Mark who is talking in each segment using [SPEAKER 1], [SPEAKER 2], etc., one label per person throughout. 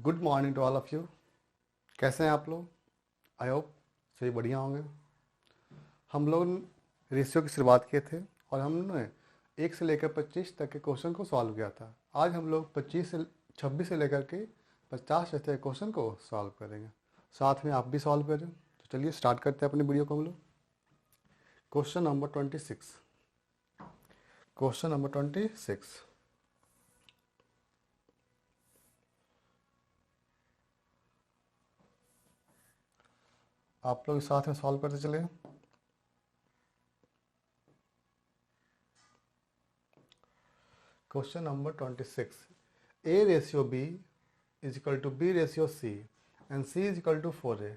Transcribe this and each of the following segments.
[SPEAKER 1] Good morning to all of you. कैसे हैं आप लोग? आई होप सभी बढ़िया होंगे। हम लोग रेशियो की शुरुआत किए थे और हमने 1 से लेकर 25 तक के क्वेश्चन को सॉल्व किया था। आज हम लोग 26 से लेकर के 50 तक के क्वेश्चन को सॉल्व करेंगे। साथ में आप भी सॉल्व करें। तो चलिए स्टार्ट करते हैं अपनी वीडियो को हम लोग। Question number 26। Question number 26। आप लोग साथ में सॉल्व करते चले। Question number 26। A ratio B is equal to B ratio C and C is equal to 4A,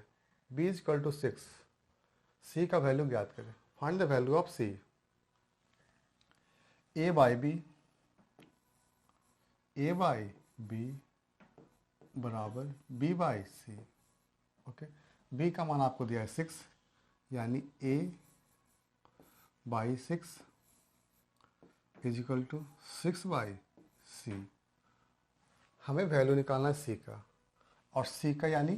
[SPEAKER 1] B is equal to 6। C का वैल्यू ज्ञात करें। Find the value of C। A by B बराबर B by C। Okay, B का मान आपको दिया है 6, यानी A by 6 is equal to 6 by C। हमें वैल्यू निकालना है C का, और C का यानी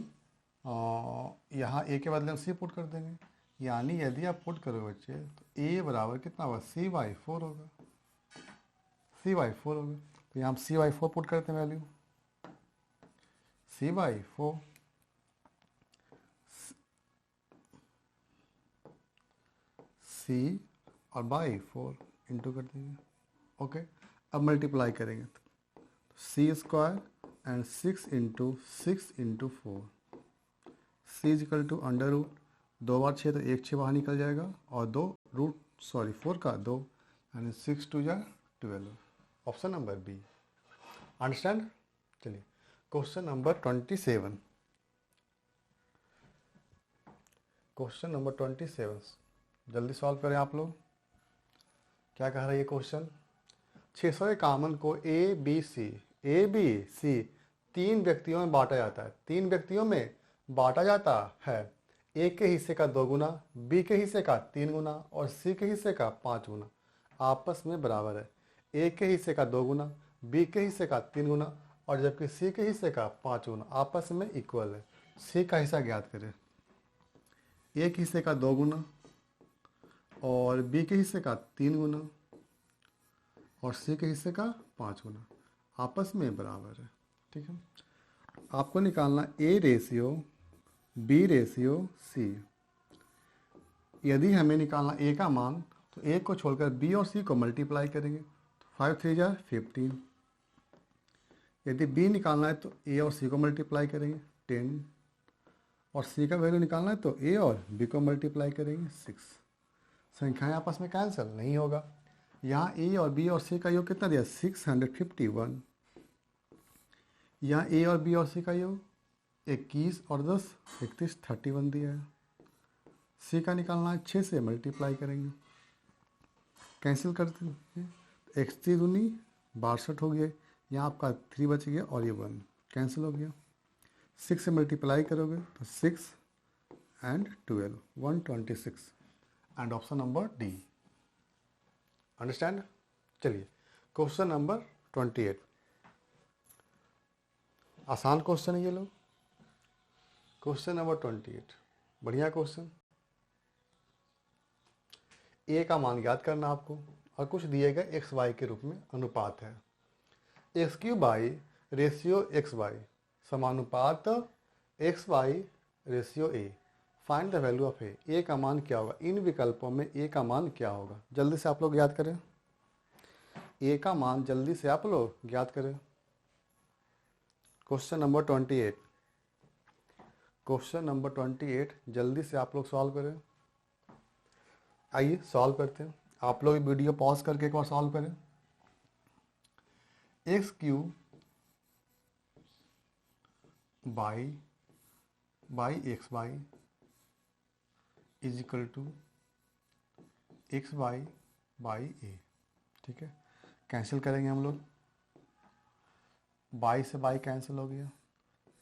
[SPEAKER 1] यहाँ A के बदले हम C पुट कर देंगे। यानी यदि आप पुट करोगे बच्चे तो A बराबर कितना होगा? C बाई 4 होगा। C बाई 4 होगा, तो यहाँ हम C बाई 4 पुट करते हैं वैल्यू। C बाई 4 C और बाई 4 इंटू कर देंगे। ओके, अब मल्टीप्लाई करेंगे तो C square and 6 into 4 C is equal to under root 2 बार 6 तो 1 6 बाहर निकल जाएगा, और 4 का 2 यानी 6 2 जा 12। Option number B. अंडरस्टैंड? चलिए क्वेश्चन नंबर 27। क्वेश्चन नंबर 27 जल्दी सॉल्व करें आप लोग। क्या कह रहा है ये क्वेश्चन? 600 के कॉमन को ए बी सी 3 व्यक्तियों में बांटा जाता है। 3 व्यक्तियों में बांटा जाता है। ए के हिस्से का 2 गुना, बी के हिस्से का 3 गुना और सी के हिस्से का 5 गुना आपस में बराबर है। ए के हिस्से का 2 गुना, बी के हिस्से का 3 गुना और जबकि सी के हिस्से का 5 गुना आपस में इक्वल है। सी का हिस्सा ज्ञात करें। ए के हिस्से का 2 गुना और बी के हिस्से का 3 गुना और सी के हिस्से का 5 गुना आपस में बराबर है। ठीक है, आपको निकालना A ratio B ratio C. यदि हमें निकालना ए का मान तो ए को छोड़कर बी और सी को मल्टीप्लाई करेंगे तो 5 3 जा 15। यदि बी निकालना है तो ए और सी को मल्टीप्लाई करेंगे 10, और सी का वैल्यू निकालना है तो ए और बी को मल्टीप्लाई करेंगे 6। संख्याएं आपस में कैंसिल नहीं होगा। यहाँ ए और बी और सी का योग कितना दिया? 651। यहाँ ए और बी और सी का योग 21 और 10 31 31 दिया है। सी का निकालना है 6 से मल्टीप्लाई करेंगे, कैंसिल करते हैं। एक्स 3 दूनी 62 हो गया। यहाँ आपका 3 बच गया और ये 1 कैंसिल हो गया। 6 से मल्टीप्लाई करोगे तो 6 and 12 126 and option number D. Understand? चलिए क्वेश्चन नंबर 28। आसान क्वेश्चन है ये लोग। क्वेश्चन नंबर 28 बढ़िया क्वेश्चन। ए का मान ज्ञात करना आपको, और कुछ दिए गए एक्स वाई के रूप में अनुपात है। X q by ratio x y समानुपात x y ratio a. Find the value of a. A का मान क्या होगा? इन विकल्पों में ए का मान क्या होगा? जल्दी से आप लोग याद करें। ए का मान जल्दी से आप लोग ज्ञात करें। Question number 28। क्वेश्चन नंबर 28 जल्दी से आप लोग सॉल्व करें। आइए सॉल्व करते हैं। आप लोग वीडियो पॉज करके एक बार सॉल्व करें। X q by x y is equal to x y by a. ठीक है, कैंसिल करेंगे हम लोग। बाई से बाई कैंसिल हो गया,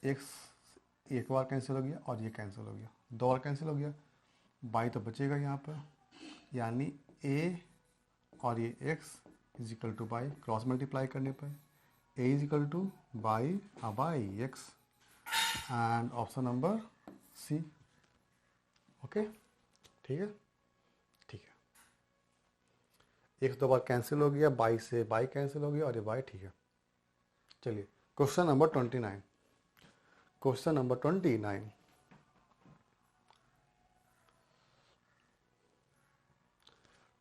[SPEAKER 1] एक्स एक बार कैंसिल हो गया और ये कैंसिल हो गया, 2 बार कैंसिल हो गया। बाई तो बचेगा यहाँ पर, यानी ए और ये x is equal to by cross multiply करने पर A is equal to by x and option number C. Okay, ठीक है, ठीक है। एक दो बार कैंसिल हो गया, बाई से बाई कैंसिल हो गया और ये बाई, ठीक है। चलिए question number 29। Question number 29,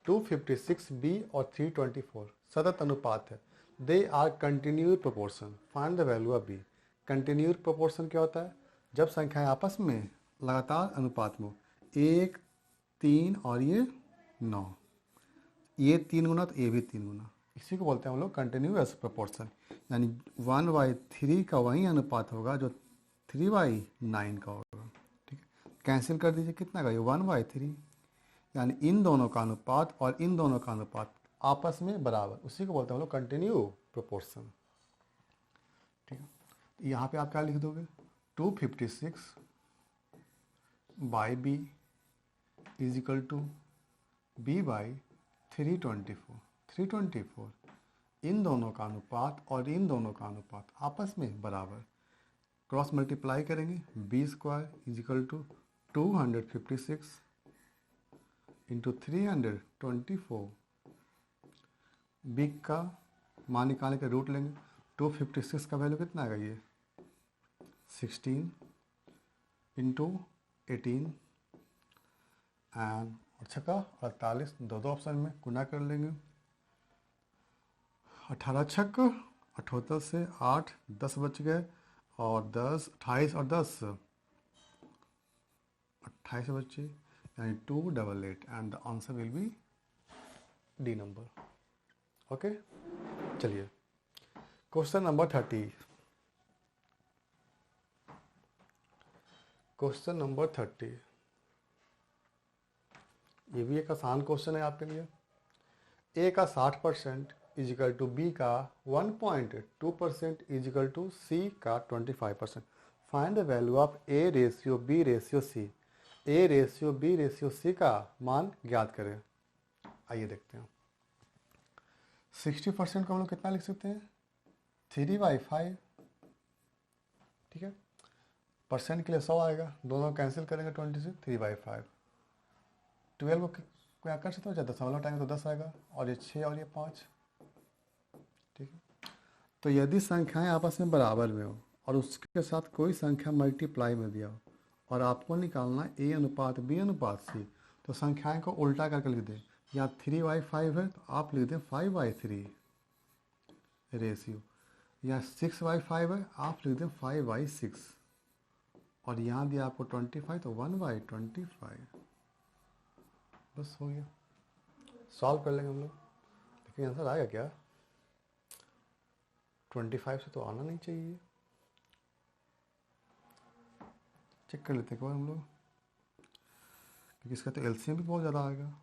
[SPEAKER 1] two 256b और 324 सतत अनुपात है। They are continued proportion, find the value of B. Continued proportion क्या होता है? जब संख्याएं आपस में लगातार अनुपात में, 1 3 और ये 9, ये 3 गुना तो ये भी 3 गुना, इसी को बोलते हैं हम लोग कंटिन्यूअस प्रोपोर्शन। यानी 1/3 का वही अनुपात होगा जो 3/9 का होगा। ठीक है, कैंसिल कर दीजिए, कितना का ये 1/3। यानी इन दोनों का अनुपात और इन दोनों का अनुपात आपस में बराबर, उसी को बोलते हैं हम लोग कंटिन्यू प्रोपोर्शन। ठीक है, यहाँ पे आप क्या लिख दोगे? 256 by B is equal to B by 324। 324 इन दोनों का अनुपात और इन दोनों का अनुपात आपस में बराबर, क्रॉस मल्टीप्लाई करेंगे, B square is equal to 256 into 324। B का मान निकालने का रूट लेंगे, 256 का वैल्यू कितना आएगा? ये 16 इंटू 18 एंड छक्का 48, दो ऑप्शन में गुना कर लेंगे। 18 छक्क 78 से 8 10 बच गए और 10 28 और 10 28 बचे, यानी 288 and the answer will be d number. Okay, चलिए क्वेश्चन नंबर 30। क्वेश्चन नंबर 30, ये भी एक आसान क्वेश्चन है आपके लिए। ए का 60% इज इक्वल टू बी का 1.2% इज इक्वल टू सी का 25%। Find the value of A ratio B ratio C. A ratio B ratio C का मान ज्ञात करें। आइए देखते हैं। 60% को हम लोग कितना लिख सकते हैं? 3/5। ठीक है, परसेंट के लिए 100 आएगा, दोनों कैंसिल करेंगे 20 से, 3/5। 12 को क्या कर सकते हो? जब दशमलव हटाएंगे तो 10 आएगा, और ये 6 और ये 5। ठीक है, तो यदि संख्याएं आपस में बराबर में हो और उसके साथ कोई संख्या मल्टीप्लाई में दिया हो और आपको निकालना ए अनुपात बी अनुपात सी, तो संख्याएं को उल्टा करके लिख दें। यहाँ 3/5 है तो आप लिख दें 5/3 रेशियो। यहाँ 6/5 है, आप लिख दें 5/6। और यहाँ दिया आपको 25 तो 1/25। बस हो गया, सॉल्व कर लेंगे हम लोग। लेकिन आंसर आएगा क्या? 25 से तो आना नहीं चाहिए। चेक कर लेते हैं एक बार हम लोग, क्योंकि इसका तो एलसीएम भी बहुत ज़्यादा आएगा।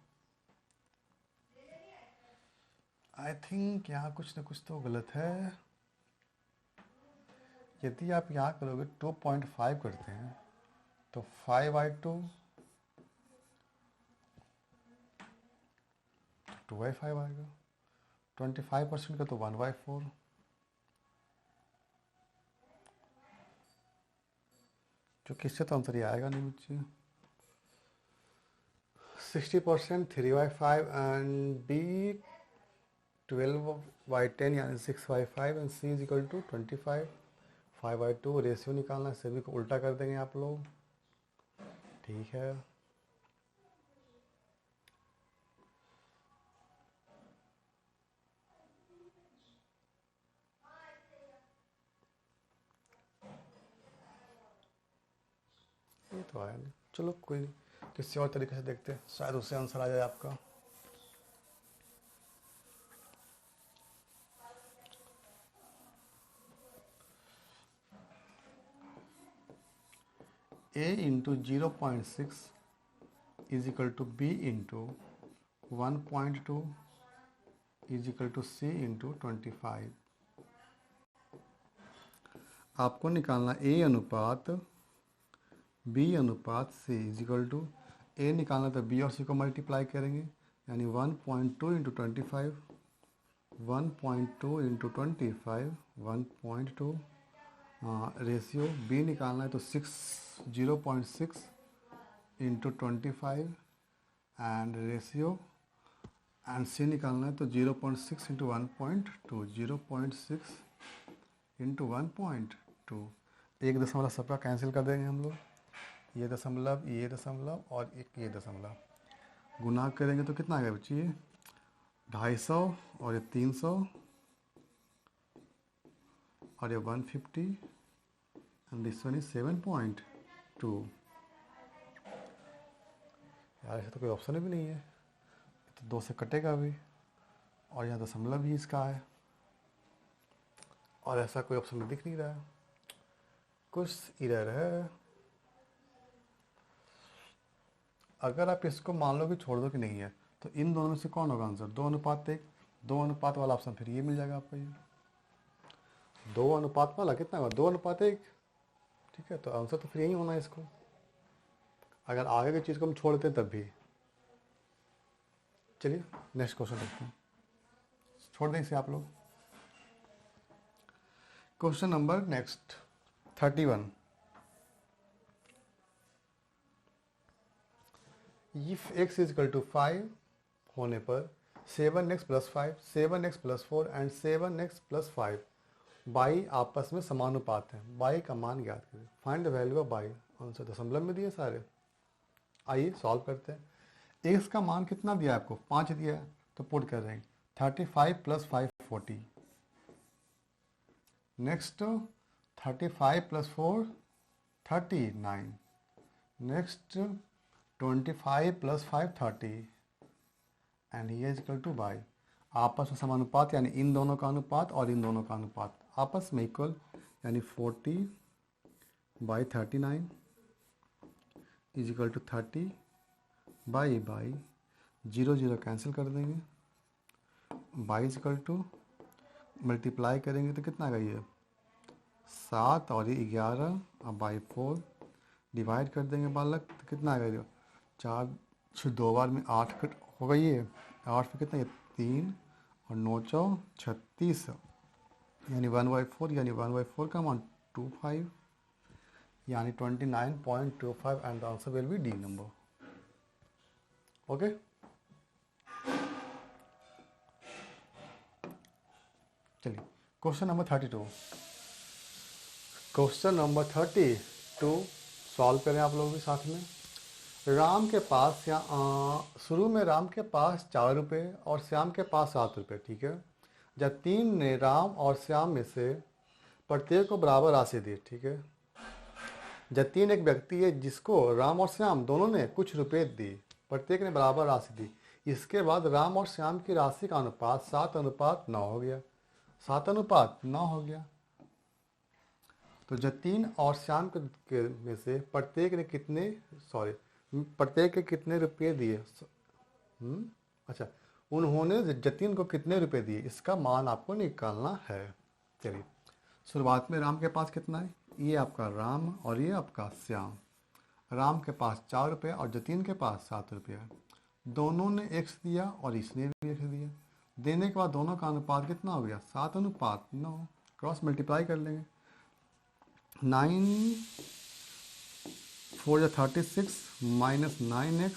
[SPEAKER 1] आई थिंक यहाँ कुछ ना कुछ तो गलत है। यदि आप यहाँ करोगे 2.5 करते हैं तो 5/2 2/5 आएगा। 25% का तो 1/4। जो किससे तो आंसर ये आएगा नहीं बच्चे। 60% 3/5 एंड बी 12/10 यानी 6/5 and C is equal to 25। 5/2 ratio निकालना है, सभी को उल्टा कर देंगे आप लोग। ठीक है, ये तो आया नहीं, चलो कोई नहीं, किसी और तरीके से देखते हैं, शायद उससे आंसर आ जाए आपका। a into 0.6 is equal to B into 1.2 is equal to C into 25। आपको निकालना a अनुपात b अनुपात c is equal to, a निकालना तो b और c को मल्टीप्लाई करेंगे, यानी 1.2 इंटू 25 1.2 इंटू 25, 1.2 रेशियो बी निकालना है तो 0.6 इंटू 25 एंड रेशियो एंड सी निकालना है तो 0.6 इंटू 1.2, 0.6 इंटू 1.2। एक दशमलव सबका कैंसिल कर देंगे हम लोग, ये दशमलव और एक ये दशमलव गुना करेंगे तो कितना आ गया बच्ची, 250 और ये 300 और ये 150 एंड दिस वन इज 7.2। यार ऐसा तो कोई ऑप्शन भी नहीं है, तो 2 से कटेगा भी और यहाँ दशमलव भी इसका है और ऐसा कोई ऑप्शन दिख नहीं रहा है, कुछ एरर है। अगर आप इसको मान लो कि छोड़ दो कि नहीं है तो इन दोनों में से कौन होगा आंसर, 2:1, 2 अनुपात वाला ऑप्शन फिर ये मिल जाएगा आपको, ये 2 अनुपात वाला कितना होगा 2:1, ठीक है। तो आंसर तो फिर यही होना है इसको, अगर आगे की चीज़ को हम छोड़ते हैं तब भी। चलिए नेक्स्ट क्वेश्चन देखते हैं, छोड़ दें इसे आप लोग। Question number next 31। If x is equal to 5 होने पर 7x + 5, 7x + 4 and 7x + 5 by आपस में समानुपात हैं, बाई का मान ज्ञात करें। Find the value of by. Answer दशमलव में दिए सारे, आइए सॉल्व करते हैं। x का मान कितना दिया आपको, 5 दिया है तो पुट कर रहे हैं 35 + 5 40। नेक्स्ट 35 + 4 39। नेक्स्ट 25 + 5 30 एंड ये इजकल टू बाई। आपस में समानुपात यानी इन दोनों का अनुपात और इन दोनों का अनुपात आपस में इक्वल, यानी 40/39 इजकल टू 30/, 0 0 कैंसिल कर देंगे, बाई इजकल टू मल्टीप्लाई करेंगे तो कितना आएगा ये 7 और ये 11 और बाई 4 डिवाइड कर देंगे बालक तो कितना आएगा ये 4 6 2 बार में 8 होगा, ये 8 पे कितना, ये 3 और 9 4 36 यानी 1/4, यानी 1/4 का मान 25 यानी 29.25 and the answer will be d number. Okay, चलिए question number 32। Question number 32 solve करें आप लोग भी साथ में। राम के पास शुरू में राम के पास 4 रुपये और श्याम के पास 7 रुपये, ठीक है। जतीन ने राम और श्याम में से प्रत्येक को बराबर राशि दी, ठीक है। जतीन एक व्यक्ति है जिसको राम और श्याम दोनों ने कुछ रुपए दी, प्रत्येक ने बराबर राशि दी। इसके बाद राम और श्याम की राशि का अनुपात 7:9 हो गया, 7:9 हो गया। तो जतीन और श्याम के में से प्रत्येक के कितने रुपये दिए, अच्छा उन्होंने जतीन को कितने रुपए दिए, इसका मान आपको निकालना है। चलिए शुरुआत में राम के पास कितना है, ये आपका राम और ये आपका श्याम। राम के पास 4 रुपये और जतीन के पास 7 रुपये। दोनों ने x दिया और इसने भी x दिया। देने के बाद दोनों का अनुपात कितना हो गया 7:9। क्रॉस मल्टीप्लाई कर लेंगे, 9 4 36 minus 9x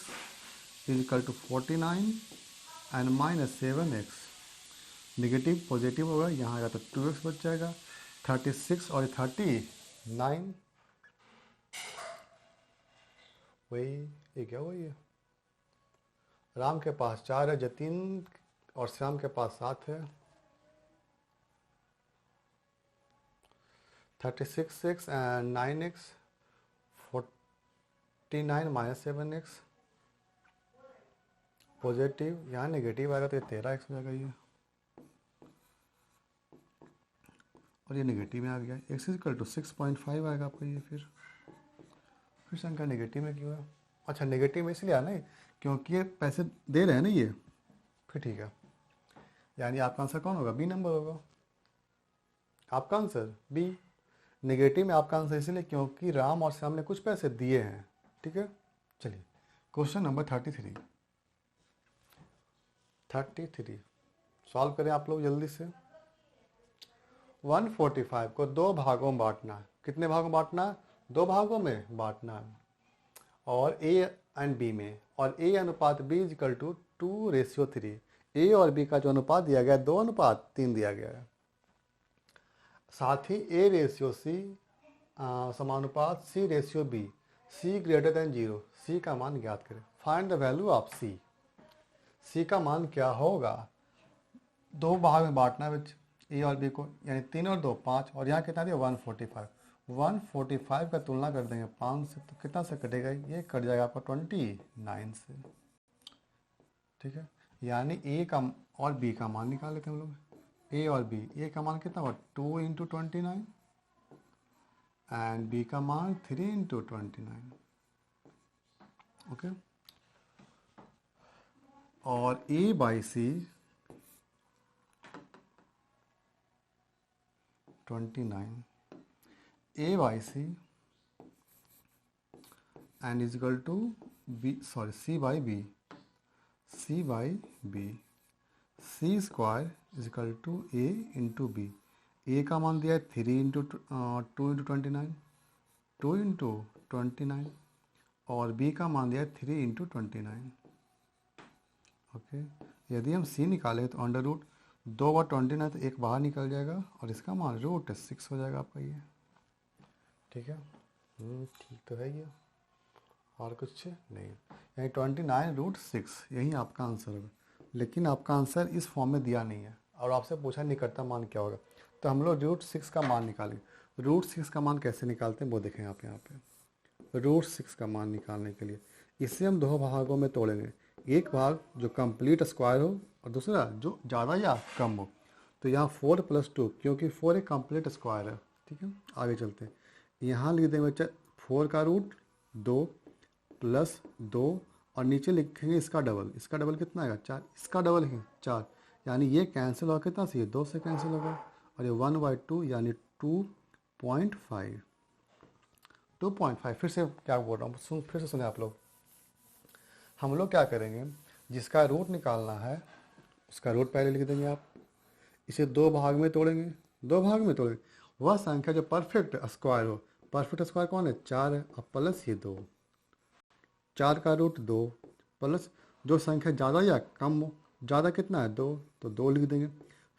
[SPEAKER 1] is equal to 49 and minus 7x। Negative positive होगा, यहाँ आएगा तो 2x बच जाएगा। 36 और 39 वही ये क्या हुआ, ये राम के पास 4 है, जतीन और श्याम के पास 7 है। 36 6 and 9x 49 minus 7x positive, यहाँ नेगेटिव आएगा तो ये 13x हो जाएगा ये, और ये नेगेटिव में आ गया। x इक्वल टू 6.5 आएगा आपका ये। फिर संख्या नेगेटिव में क्यों है, अच्छा नेगेटिव में इसलिए आना है क्योंकि ये पैसे दे रहे हैं ना ये, फिर ठीक है। यानी आपका आंसर कौन होगा, बी नंबर होगा आपका आंसर, बी। नेगेटिव में आपका आंसर इसलिए क्योंकि राम और श्याम ने कुछ पैसे दिए हैं, ठीक है। चलिए क्वेश्चन नंबर 33। सॉल्व करें आप लोग जल्दी से। 145 को दो भागों में बांटना है। कितने भागों में बांटना है? दो भागों में बांटना है, और ए एंड बी में, और ए अनुपात बी इजिकल टू 2:3। ए और बी का जो अनुपात दिया गया है 2:3 दिया गया है। साथ ही ए रेशियो सी समानुपात C ratio B, C greater than 0, C का मान ज्ञात करें। Find the value of C. C का मान क्या होगा? दो भाग में बांटना है ए और बी को, यानी 3 और 2 5, और यहाँ कितना दिया 145। 145 का तुलना कर देंगे 5 से, तो कितना से कटेगा? ये कट जाएगा आपका 29 से। ठीक है, यानी ए का और बी का मान निकाल लेते हैं हम लोग। ए और बी, ए का मान कितना हुआ 2 × 29, एंड बी का मान 3 × 29। ओके, और a by c 29, a by c and is equal to b, sorry c by b, c by b, c square is equal to a into b. A का मान दिया है 3 × 2 × 29, 2 × 29, और बी का मान दिया है 3 × 29। ओके, यदि हम सी निकालें तो अंडर रूट 2/29, तो एक बाहर निकल जाएगा, और इसका मान √6 हो जाएगा आपका ये। ठीक है, ठीक तो है ये, और कुछ नहीं, यानी 29√6 यही आपका आंसर होगा। लेकिन आपका आंसर इस फॉर्म में दिया नहीं है, और आपसे पूछा निकटतम मान क्या होगा, तो हम लोग √6 का मान निकालेंगे। √6 का मान कैसे निकालते हैं वो देखें आप यहाँ पे। √6 का मान निकालने के लिए इसे हम दो भागों में तोड़ेंगे। एक भाग जो कंप्लीट स्क्वायर हो, और दूसरा जो ज़्यादा या कम हो। तो यहाँ 4 + 2, क्योंकि 4 एक कंप्लीट स्क्वायर है। ठीक है, आगे चलते हैं। यहाँ लिख देंगे बच्चा 4 का रूट 2 + 2, और नीचे लिखेंगे इसका डबल। इसका डबल कितना आएगा 4, इसका डबल है 4, यानी ये कैंसिल होगा कितना से, ये 2 से कैंसिल होगा, और ये 1/2 यानी 2.5। 2.5 फिर से क्या बोल रहा हूँ, फिर से सुने आप लोग। हम लोग क्या करेंगे, जिसका रूट निकालना है उसका रूट पहले लिख देंगे आप। इसे दो भाग में तोड़ेंगे, दो भाग में तोड़ेंगे वह संख्या जो परफेक्ट स्क्वायर हो। परफेक्ट स्क्वायर कौन है? 4 है, अब प्लस ये 2, 4 का रूट 2 प्लस जो संख्या ज़्यादा या कम हो। ज़्यादा कितना है 2, तो 2 लिख देंगे।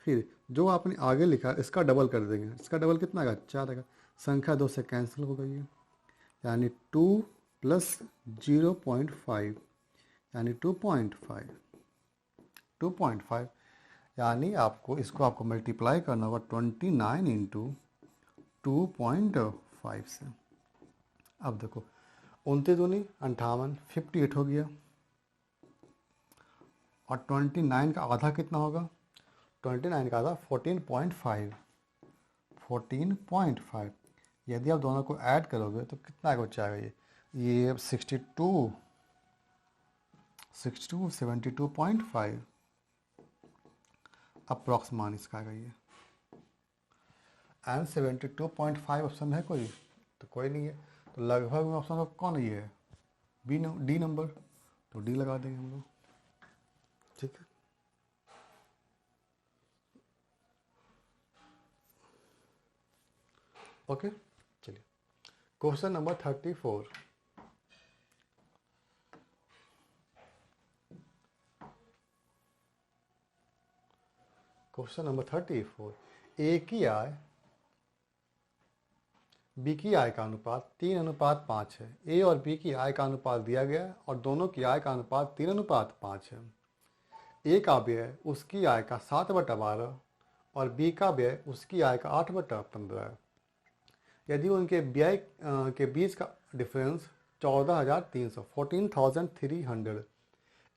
[SPEAKER 1] फिर जो आपने आगे लिखा है इसका डबल कर देंगे। इसका डबल कितना आएगा 4 आएगा। संख्या 2 से कैंसिल हो गई है, यानी 2 + 0.5 यानी 2.5। 2.5 यानी आपको इसको आपको मल्टीप्लाई करना होगा 29 × 2.5 से। अब देखो 29 दूनी 58, 58 हो गया, और 29 का आधा कितना होगा? 29 का आधा 14.5। 14.5 यदि आप दोनों को ऐड करोगे तो कितना हो जाएगा? ये 62 72.5 अप्रॉक्स मान इसका आएगा ये। एंड 72.5 ऑप्शन है कोई? तो कोई नहीं है, तो लगभग में ऑप्शन कौन है? ये है डी नंबर, तो डी लगा देंगे हम लोग। ठीक है, ओके। चलिए क्वेश्चन नंबर 34। क्वेश्चन नंबर 34, ए की आय बी की आय का अनुपात 3:5 है। ए और बी की आय का अनुपात दिया गया है, और दोनों की आय का अनुपात 3:5 है। ए का व्यय उसकी आय का 7/12 और बी का व्यय उसकी आय का 8/15 है। यदि उनके व्यय के बीच का डिफरेंस 14,300 14,300,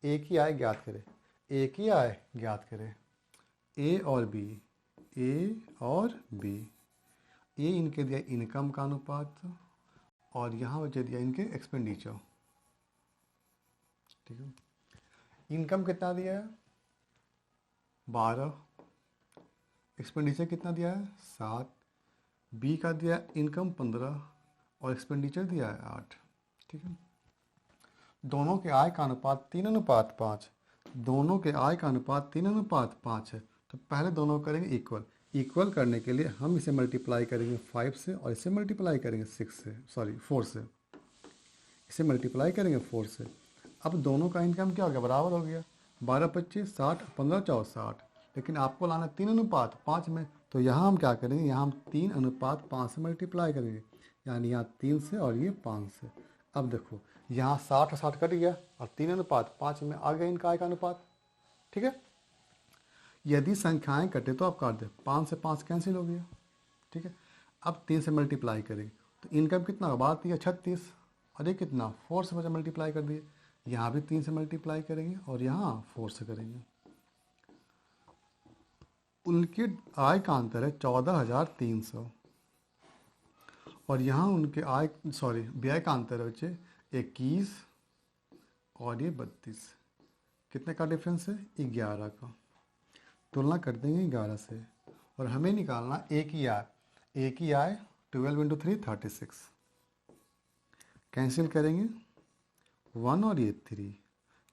[SPEAKER 1] ए की आय ज्ञात करें। ए की आय ज्ञात करें। ए और बी, ए और बी, ये इनके दिया इनकम का अनुपात, और यहाँ वजह दिया इनके एक्सपेंडिचर। ठीक है, इनकम कितना दिया है 12, एक्सपेंडिचर कितना दिया है 7, बी का दिया इनकम 15 और एक्सपेंडिचर दिया है 8। ठीक है, दोनों के आय का अनुपात 3:5। दोनों के आय का अनुपात 3:5 है, तो पहले दोनों करेंगे इक्वल। इक्वल करने के लिए हम इसे मल्टीप्लाई करेंगे 5 से और इसे मल्टीप्लाई करेंगे 4 से। इसे मल्टीप्लाई करेंगे 4 से। अब दोनों का इनकम क्या हो गया, बराबर हो गया। 12×25 60, 15×4 60। लेकिन आपको लाना 3:5 में, तो यहाँ हम क्या करेंगे, यहाँ हम 3:5 से मल्टीप्लाई करेंगे, यानी यहाँ 3 से और ये 5 से। अब देखो यहाँ 60 और 60 कट गया और 3:5 में आ गया इनका आय का अनुपात। ठीक है, यदि संख्याएं कटे तो आप काट दें, 5 से 5 कैंसिल हो गया। ठीक है, अब 3 से मल्टीप्लाई करेंगे तो इनकम कितना होगा, 36, और ये कितना 4 से बचा मल्टीप्लाई कर दिए। यहाँ भी 3 से मल्टीप्लाई करेंगे और यहाँ 4 से करेंगे। उनके आय का अंतर है 14,300 और यहाँ उनके व्यय का अंतर है बच्चे 21 और ये 32। कितने का डिफरेंस है, 11 का। तुलना कर देंगे 11 से और हमें निकालना एक ही आय 12 × 3 36। कैंसिल करेंगे 1 और ये 3,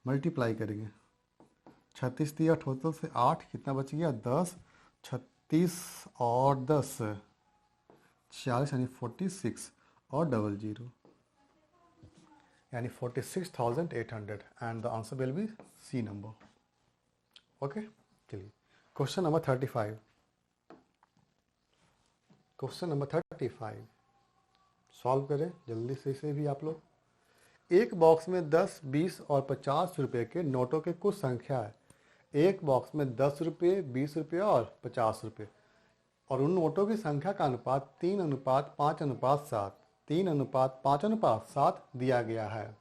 [SPEAKER 1] मल्टीप्लाई करेंगे 36 दिया टोटल से 8, कितना बच गया 10, 36 और 10 40, यानी 46 और 00 यानी 46,800 and the answer will be c number. Okay, चलिए question number 35। Question number 35 solve करें जल्दी से इसे भी आप लोग। एक बॉक्स में 10, 20 और 50 रुपये के नोटों की कुछ संख्या है। एक बॉक्स में 10 रुपये, 20 रुपये और 50 रुपये, और उन नोटों की संख्या का अनुपात 3:5:7 3:5:7 दिया गया है।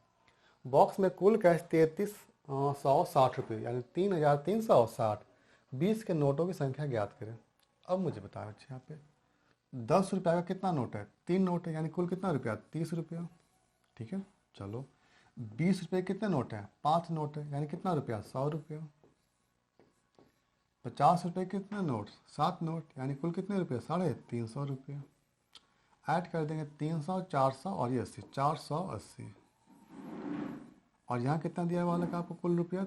[SPEAKER 1] बॉक्स में कुल कैश 3360 रुपये यानी 3,360। 20 के नोटों की संख्या ज्ञात करें। अब मुझे बताओ अच्छा, यहाँ पे 10 रुपये का कितना नोट है, 3 नोट है, यानी कुल कितना रुपया, 30 रुपया। ठीक है, चलो 20 रुपये कितने नोट हैं, 5 नोट है, यानी कितना रुपया, 100 रुपया। 50 रुपये कितने नोट, 7 नोट, यानी कुल कितने रुपये, 350 रुपये। ऐड कर देंगे 300, 400 और ये 80, 480। और यहाँ कितना दिया वाला का आपको कुल रुपया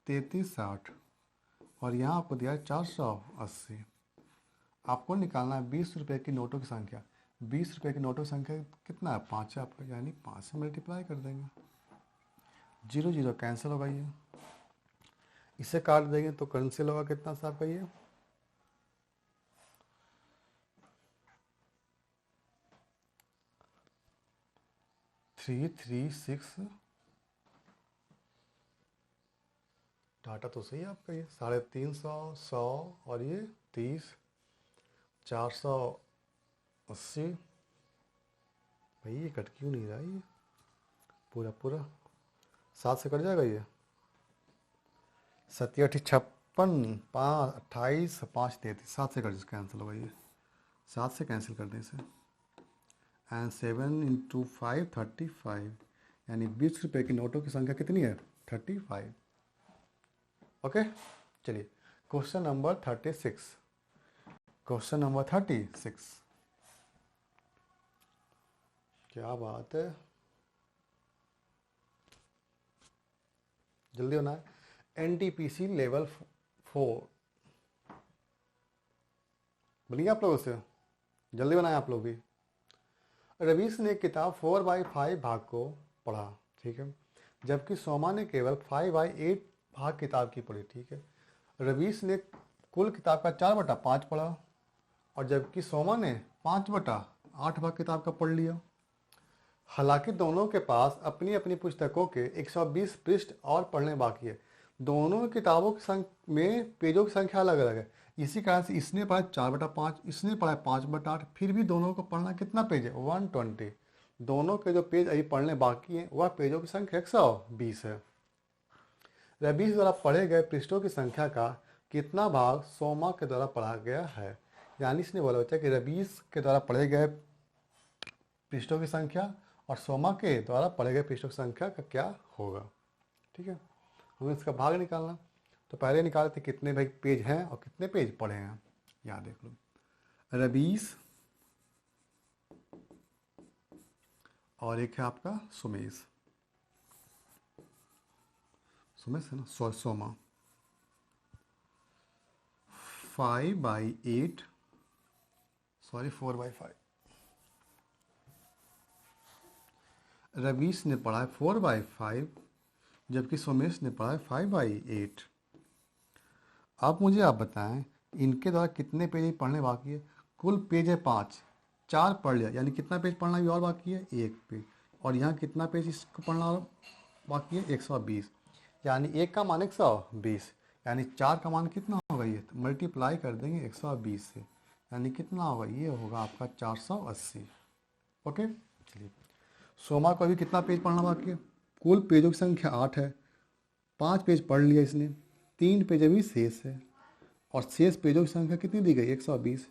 [SPEAKER 1] 3360 और यहाँ आपको दिया है 480। आपको निकालना है 20 रुपये की नोटों की संख्या। 20 रुपये की नोटों की संख्या कितना है, 5 है आपका, यानी 5 से मल्टीप्लाई कर देंगे। 0 0 कैंसिल होगा, ये इसे काट देंगे तो कैंसिल होगा कितना सा आपका ये 336। डाटा तो सही है आपका, ये 350, 100 और ये 30, 480। भाई ये कट क्यों नहीं रहा, ये पूरा 7 से कट जाएगा ये। 7 8 56, 5 28, 5 33, 7 से कट कैंसिल होगा ये, 7 से कैंसिल कर दें इसे। एंड 7 × 5 35, यानी 20 रुपये की नोटों की संख्या कितनी है, 35। ओके, चलिए क्वेश्चन नंबर 36। क्वेश्चन नंबर 36, क्या बात है, जल्दी होना है। NTPC लेवल 4 बोलिए आप लोगों से, जल्दी बनाए आप लोग भी। रवीश ने किताब 4/5 भाग को पढ़ा, ठीक है, जबकि सोमा ने केवल 5/8 भाग किताब की पढ़ी। ठीक है, रवीश ने कुल किताब का 4/5 पढ़ा और जबकि सोमा ने 5/8 भाग किताब का पढ़ लिया। हालांकि दोनों के पास अपनी अपनी पुस्तकों के 120 पृष्ठ और पढ़ने बाकी है। दोनों किताबों की में पेजों की संख्या अलग अलग है। इसी कारण से इसने पढ़ा 4/5, इसने पढ़ा 5/8, फिर भी दोनों को पढ़ना कितना पेज है, 120। दोनों के जो पेज अभी पढ़ने बाकी हैं वह पेजों की संख्या 120 है। रवीश द्वारा पढ़े गए पृष्ठों की संख्या का कितना भाग सोमा के द्वारा पढ़ा गया है। यानी इसने बोला बच्चा कि रवीश के द्वारा पढ़े गए पृष्ठों की संख्या और सोमा के द्वारा पढ़े गए पृष्ठों की संख्या का क्या होगा। ठीक है, हमें इसका भाग निकालना, तो पहले निकाले थे कितने भाई पेज हैं और कितने पेज पढ़े हैं। यहाँ देख लो, रवीश और एक है आपका सुमेश। सुमेश है ना, सोमा 5/8, सॉरी 4/5। रवीश ने पढ़ा है 4/5, जबकि सोमेश ने पढ़ा है 5/8। अब मुझे आप बताएं इनके द्वारा कितने पेज पढ़ने बाकी है। कुल पेज है 5, 4 पढ़ लिया, यानी कितना पेज पढ़ना भी और बाकी है, 1 पेज। और यहाँ कितना पेज इसको पढ़ना और बाकी है, 120। यानी 1 का मान 120, यानी 4 का मान कितना होगा, ये तो मल्टीप्लाई कर देंगे 120 से, यानी कितना होगा, ये होगा आपका 480। ओके, चलिए सोमा को अभी कितना पेज पढ़ना बाकी है। कुल पेजों की संख्या 8 है, 5 पेज पढ़ लिया इसने, 3 पेज अभी शेष है। और शेष पेजों की संख्या कितनी दी गई, 120,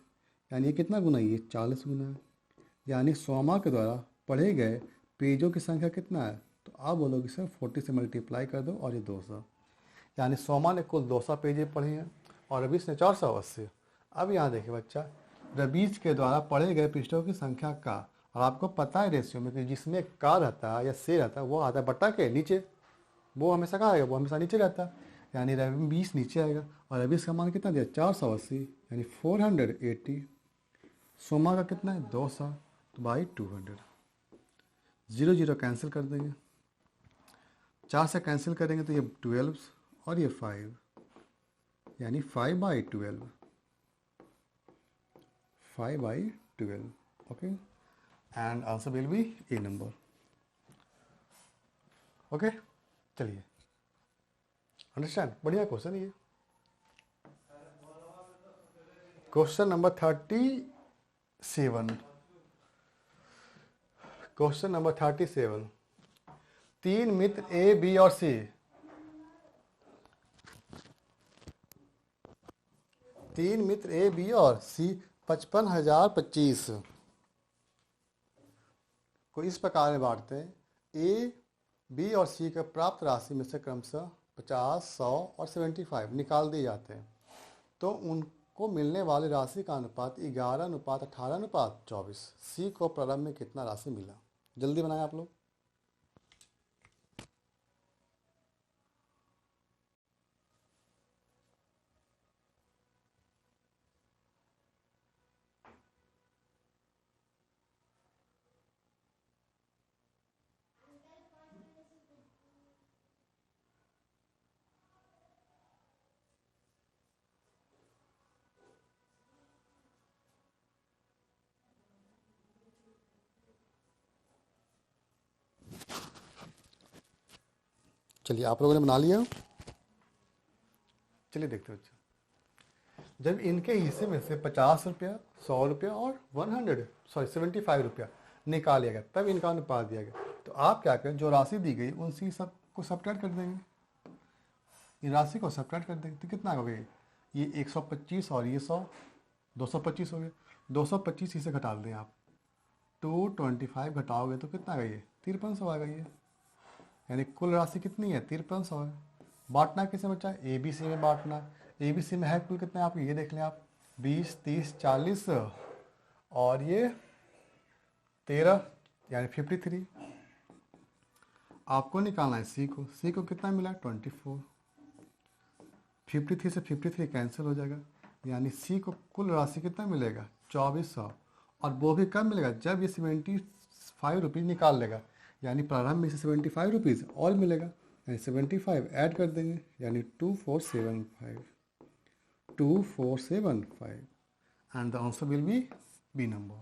[SPEAKER 1] यानी ये कितना गुना है, ये 40 गुना है। यानी सोमा के द्वारा पढ़े गए पेजों की संख्या कितना है, तो आप बोलोगे सर 40 से मल्टीप्लाई कर दो और ये 200, यानी सोमा ने कुल 200 पेज पढ़े हैं और रवीश ने 480। अब यहाँ देखिए बच्चा, रवीश के द्वारा पढ़े गए पृष्ठों की संख्या का, और आपको पता है रेशियो में कि जिसमें का रहता है या से रहता है वो आता है बट्टा के नीचे, वो हमेशा कहाँ आएगा, वो हमेशा नीचे रहता है, यानी रवीश नीचे आएगा। और रवीश का मान कितना दिया, 480, यानी 480। सोमा का कितना है, 200, तो बाई 200। 0 0 कैंसिल कर देंगे, 4 से कैंसिल करेंगे तो ये 12 और ये 5, यानी 5/12, 5/12। Okay, and answer will B A number. Okay, चलिए, अंडरस्टैंड, बढ़िया क्वेश्चन ये। Question number 37। Question number 37। 3 मित्र ए, बी और सी, 3 मित्र ए, बी और सी 55,025 को इस प्रकार में बांटते हैं। ए, बी और सी का प्राप्त राशि में से क्रमशः 50, 100 और 75 निकाल दिए जाते हैं, तो उनको मिलने वाली राशि का अनुपात 11:18:24। सी को प्रारंभ में कितना राशि मिला, जल्दी बनाएं आप लोग। चलिए आप लोगों ने बना लिया, चलिए देखते बच्चे। जब इनके हिस्से में से 50 रुपया, 100 रुपया और 75 रुपया निकाल लिया गया, तब इनका अनुपात दिया गया। तो आप क्या करें, जो राशि दी गई उनसे सब को सब्ट्रैक्ट कर देंगे, इन राशि को सब्ट्रैक्ट कर देंगे, तो कितना हो गया, ये 125 और ये 100, 225 हो गया। 225 इसे घटा दें आप, 225 घटाओगे तो कितना आएगा, ये 5300 आएगा ये, यानी कुल राशि कितनी है, 5300 है। बांटना किसे बच्चा, ए बी सी में बांटना। ए बी सी में है कुल कितने, आप ये देख लें आप, 20, 30, 40 और ये 13, यानी 53। आपको निकालना है सी को, सी को कितना मिला, 24। 53 से 53 कैंसिल हो जाएगा, यानी सी को कुल राशि कितना मिलेगा, 2400। और वो भी कब मिलेगा, जब ये 75 रुपीज़ निकाल लेगा, यानी प्रारंभ में से 75 रुपीज़ और मिलेगा, यानी 75 ऐड कर देंगे, यानी 2475, 2475, and the answer will be B number.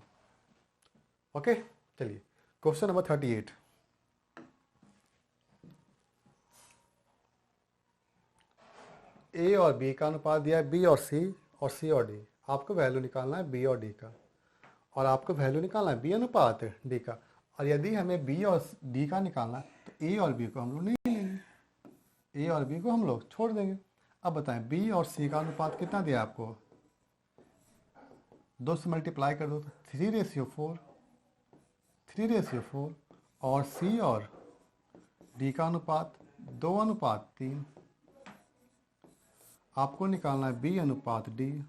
[SPEAKER 1] Okay, चलिए क्वेश्चन नंबर 38। ए और बी का अनुपात दिया है, बी और सी और डी। आपको वैल्यू निकालना है बी और डी का, और आपको वैल्यू निकालना है बी अनुपात डी का। और यदि हमें बी और डी का निकालना है तो ए और बी को हम लोग नहीं लेंगे, ए और बी को हम लोग छोड़ देंगे। अब बताएं बी और सी का अनुपात कितना दिया आपको, 2 से मल्टीप्लाई कर दो तो 3:4, 3:4। और सी और डी का अनुपात 2:3। आपको निकालना है बी अनुपात डी,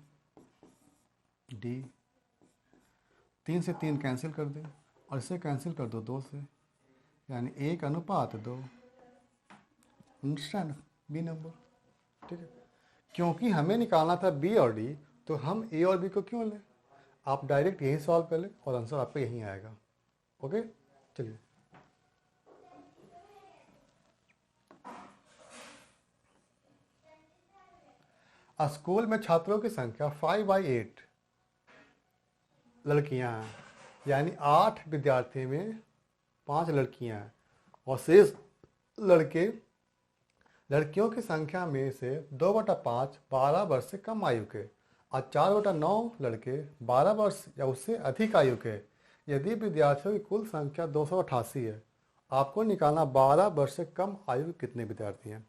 [SPEAKER 1] डी 3 से 3 कैंसिल कर दें और इसे कैंसिल कर दो 2 से, यानी 1:2। Understand, B number. ठीक है, क्योंकि हमें निकालना था बी और डी, तो हम ए और बी को क्यों लें। आप डायरेक्ट यही सॉल्व कर लें और आंसर आपका यहीं आएगा। ओके, चलिए। स्कूल में छात्रों की संख्या 5/8 लड़कियां हैं, यानी 8 विद्यार्थी में 5 लड़कियां हैं, और शेष लड़के लड़कियों की संख्या में से 2/5 12 वर्ष से कम आयु के और 4/9 लड़के 12 वर्ष या उससे अधिक आयु के। यदि विद्यार्थियों की कुल संख्या 288 है, आपको निकालना 12 वर्ष से कम आयु के कितने विद्यार्थी हैं।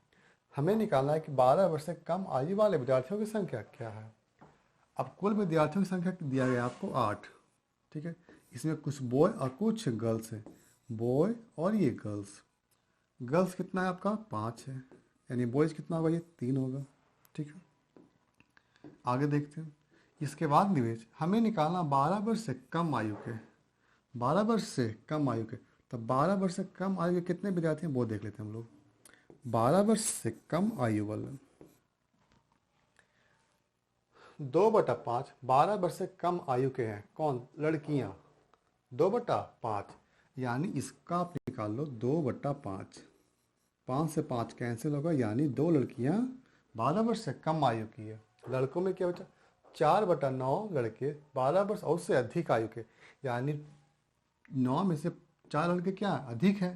[SPEAKER 1] हमें निकालना है कि 12 वर्ष से कम आयु वाले विद्यार्थियों की संख्या क्या है। अब कुल विद्यार्थियों की संख्या दिया गया आपको 8। ठीक है, इसमें कुछ बॉय और कुछ गर्ल्स हैं। बॉय और ये गर्ल्स, गर्ल्स कितना है आपका 5 है, यानी बॉयज़ कितना होगा, ये 3 होगा। ठीक है, आगे देखते हैं। इसके बाद निवेश हमें निकालना 12 वर्ष से कम आयु के, 12 वर्ष से कम आयु के। तो 12 वर्ष से कम आयु के कितने विद्यार्थी हैं वो देख लेते हैं हम लोग। 12 वर्ष से कम आयु वाले 2/5 12 वर्ष से कम आयु के हैं कौन, लड़कियां। 2/5 यानी इसका आप निकाल लो 2/5, 5 से 5 कैंसिल होगा, यानी 2 लड़कियां 12 वर्ष से कम आयु की है। लड़कों में क्या बचा, 4/9 लड़के 12 वर्ष और उससे अधिक आयु के, यानी 9 में से 4 लड़के क्या अधिक है,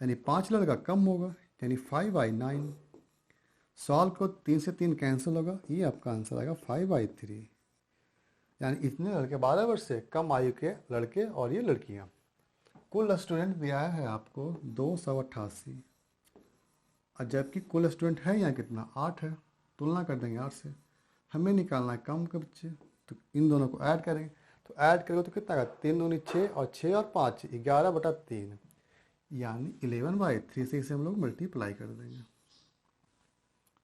[SPEAKER 1] यानी 5 लड़का कम होगा, यानी 5/9। सॉल्व को 3 से 3 कैंसिल होगा, ये आपका आंसर आएगा 5/3। यानी इतने लड़के 12 वर्ष से कम आयु के लड़के और ये लड़कियां। कुल स्टूडेंट दिया है आपको 288, और जबकि कुल स्टूडेंट है यहाँ कितना 8 है, तुलना कर देंगे 8 से। हमें निकालना है कम के बच्चे, तो इन दोनों को ऐड करेंगे, तो ऐड करेंगे तो कितना आएगा 3 दूनी 6 और 6 और 5 11/3, यानी 11/3 से इसे हम लोग मल्टीप्लाई कर देंगे।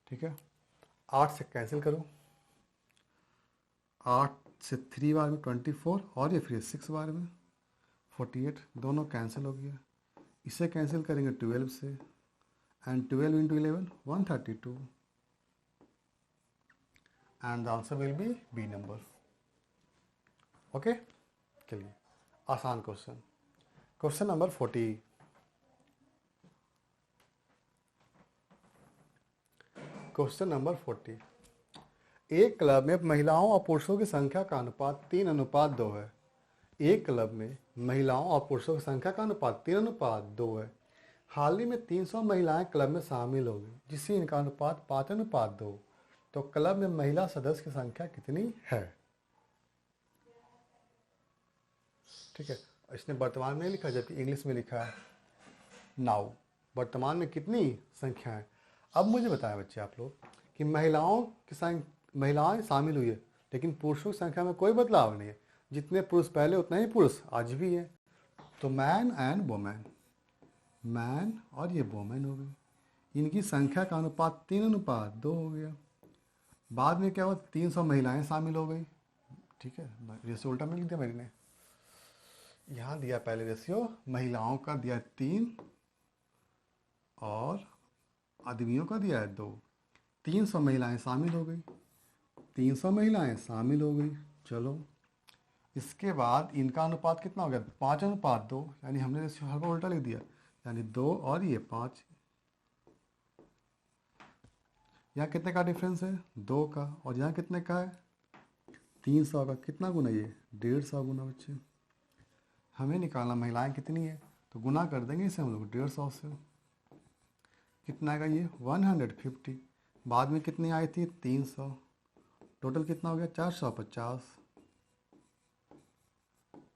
[SPEAKER 1] ठीक है, 8 से कैंसिल करो, 8 से 3 बार में 24 और ये फिर 6 बार में 48, दोनों कैंसिल हो गया। इसे कैंसिल करेंगे 12 से, and 12 into 11 132, and the answer will be B number. Okay, चलिए आसान question, question number 40। Question number 40, एक क्लब में महिलाओं और पुरुषों की संख्या का अनुपात 3:2 है। एक क्लब में महिलाओं और पुरुषों की संख्या का अनुपात 3:2 है। हाल ही में 300 महिलाएं क्लब में शामिल हो गई, जिससे इनका अनुपात 5:2। तो क्लब में महिला सदस्य की संख्या कितनी है। ठीक है, इसने वर्तमान में लिखा जबकि इंग्लिश में लिखा है नाउ। वर्तमान में कितनी संख्या है। अब मुझे बताएं बच्चे आप लोग कि महिलाएं शामिल हुई है, लेकिन पुरुषों की संख्या में कोई बदलाव नहीं है। जितने पुरुष पहले उतने ही पुरुष आज भी है। तो मैन एंड वोमेन, मैन और ये वोमेन हो गई, इनकी संख्या का अनुपात 3:2 हो गया। बाद में क्या हुआ, 300 महिलाएं शामिल हो गई। ठीक है, रेशियो उल्टा में लिख दिया मैंने, यहाँ दिया पहले रेशियो महिलाओं का दिया 3 और आदमियों का दिया है 2। 300 महिलाएं शामिल हो गई, 300 महिलाएं शामिल हो गई। चलो, इसके बाद इनका अनुपात कितना हो गया 5:2, यानी हमने रेशियो हर बार उल्टा लिख दिया, यानी 2 और ये 5। यहाँ कितने का डिफरेंस है 2 का, और यहाँ कितने का है 300 का। कितना गुना, ये 150 गुना। बच्चे हमें निकालना महिलाएं कितनी है, तो गुना कर देंगे इसे हम लोग 150 से। कितना आएगा ये 150। बाद में कितनी आई थी 300, टोटल कितना हो गया 450।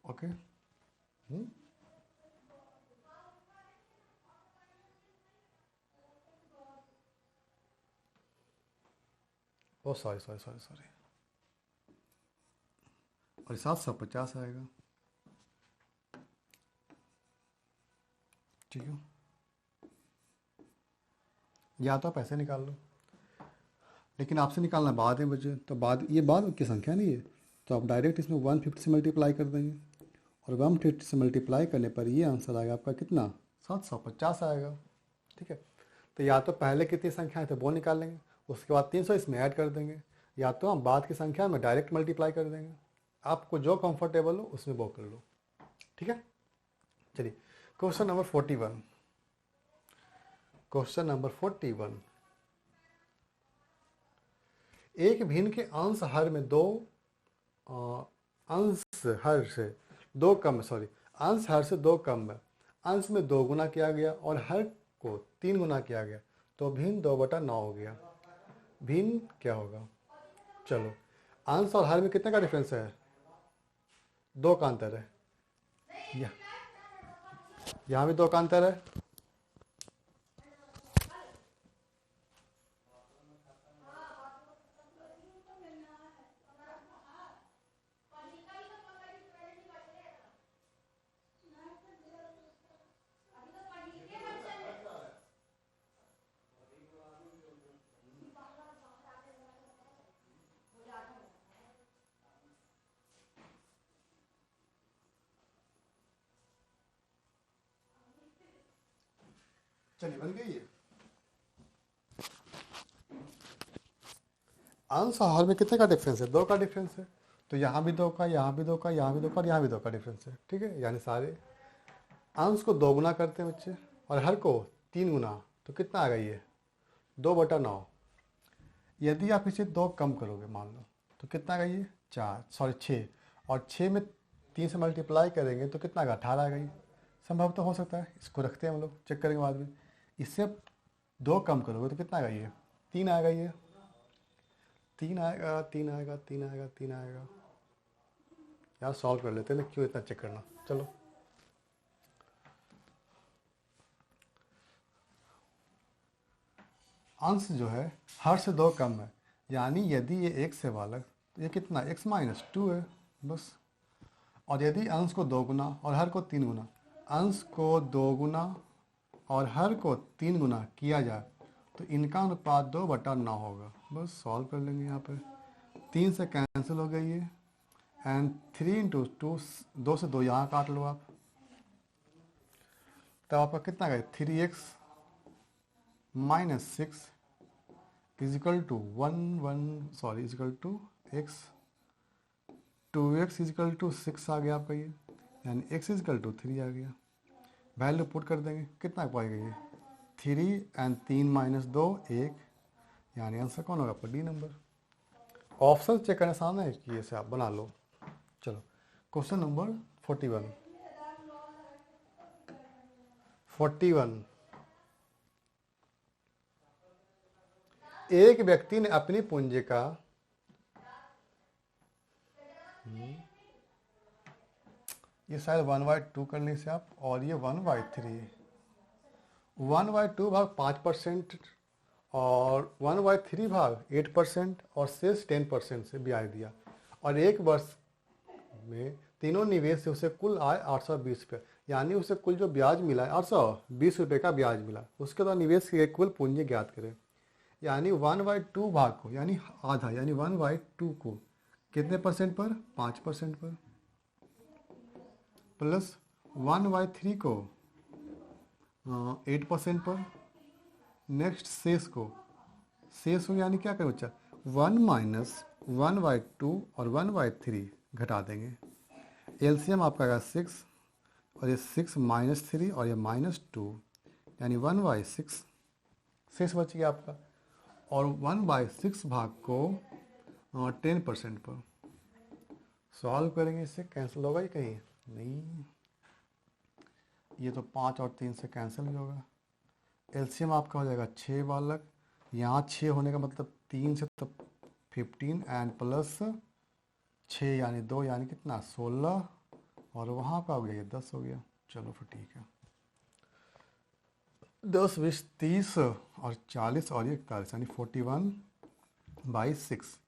[SPEAKER 1] ओके, ओ सॉरी, और 750 आएगा। ठीक है, या तो आप ऐसे निकाल लो, लेकिन आपसे निकालना बाद में बचे, तो बाद ये बाद की संख्या नहीं है, तो आप डायरेक्ट इसमें 150 से मल्टीप्लाई कर देंगे, और 150 से मल्टीप्लाई करने पर ये आंसर आएगा आपका कितना 750 आएगा। ठीक है, तो या तो पहले कितनी संख्याएं थे वो निकाल लेंगे, उसके बाद 300 इसमें ऐड कर देंगे, या तो हम बाद की संख्या में डायरेक्ट मल्टीप्लाई कर देंगे। आपको जो कंफर्टेबल हो उसमें वो कर लो, ठीक है। चलिए क्वेश्चन नंबर 41। क्वेश्चन नंबर 41, एक भिन्न के अंश हर में दो अंश हर से दो कम, सॉरी, अंश हर से दो कम है, अंश में 2 गुना किया गया और हर को 3 गुना किया गया, तो भिन्न 2/9 हो गया। भिन्न क्या होगा? चलो, अंश और हर में कितने का डिफरेंस है? 2 का अंतर है। यहाँ भी 2 का अंतर है। चलिए बन गई है। अंश और हर में कितने का डिफरेंस है? 2 का डिफरेंस है। तो यहाँ भी 2 का, यहाँ भी 2 का, यहाँ भी 2 का और यहाँ भी 2 का डिफरेंस है, ठीक है। यानी सारे अंश को 2 गुना करते हैं बच्चे और हर को 3 गुना, तो कितना आ गई है? 2/9। यदि आप इसे 2 कम करोगे मान लो, तो कितना आ गई है? 4, सॉरी 6, और 6 में 3 से मल्टीप्लाई करेंगे तो कितना आएगा? 18 आ गई। संभव तो हो सकता है, इसको रखते हैं हम लोग, चेक करेंगे बाद में। इससे 2 कम करोगे तो कितना आ गई है? 3 आ गई है। 3 आएगा, 3 आएगा, 3 आएगा, 3 आएगा। यार सॉल्व कर लेते हैं ना, क्यों इतना चेक करना। चलो, अंश जो है हर से 2 कम है, यानी यदि ये 1 से बालक, तो ये कितना? x-2 है बस। और यदि अंश को 2 गुना और हर को 3 गुना, अंश को 2 गुना और हर को 3 गुना किया जाए तो इनका अनुपात 2/9 होगा। बस सॉल्व कर लेंगे। यहाँ पे 3 से कैंसिल हो गई है, एंड 3 × 2, 2 से 2 यहाँ काट लो आप, तब आपका कितना गया? 3x - 6 is equal to 2x is equal to 6 आ गया आपका ये, यानी x इजिकल टू 3 आ गया। वैल्यू पुट कर देंगे, कितना पाई गई है? 3 एंड 3 - 2 1, यानी आंसर कौन होगा आपका? D number. ऑप्शन चेक करना आसान है कि ऐसे आप बना लो। चलो क्वेश्चन नंबर 41। एक व्यक्ति ने अपनी पूंजी का ये शायद 1/2 करने से आप, और ये 1/3, 1/2 भाग 5% और 1/3 भाग 8% और शेष 10% से ब्याज दिया, और 1 वर्ष में तीनों निवेश से उसे कुल आय 820 रुपये, यानी उसे कुल जो ब्याज मिला है 820 रुपये का ब्याज मिला। उसके बाद निवेश की कुल पूंजी ज्ञात करें। यानी 1/2 भाग को, यानी आधा, यानी 1/2 को कितने परसेंट पर? 5% पर, प्लस 1/3 को 8% पर। नेक्स्ट शेष को, शेष हो यानी क्या करें बच्चा? 1 - 1/2 और 1/3 घटा देंगे। एलसीएम आपका आएगा 6, और ये 6 - 3 और ये -2, यानी 1/6 शेष बच गया आपका। और 1/6 भाग को 10% पर सॉल्व करेंगे। इससे कैंसिल होगा ही कहीं? नहीं, ये तो 5 और 3 से कैंसिल भी होगा। एलसीएम आपका हो जाएगा 6 बालक, यहाँ 6 होने का मतलब 3 से तो 15 एंड प्लस 6 यानी 2, यानी कितना? 16, और वहाँ का हो गया 10 हो गया। चलो फिर ठीक है, 10, 20, 30 और 40 और 41, यानी 41/6।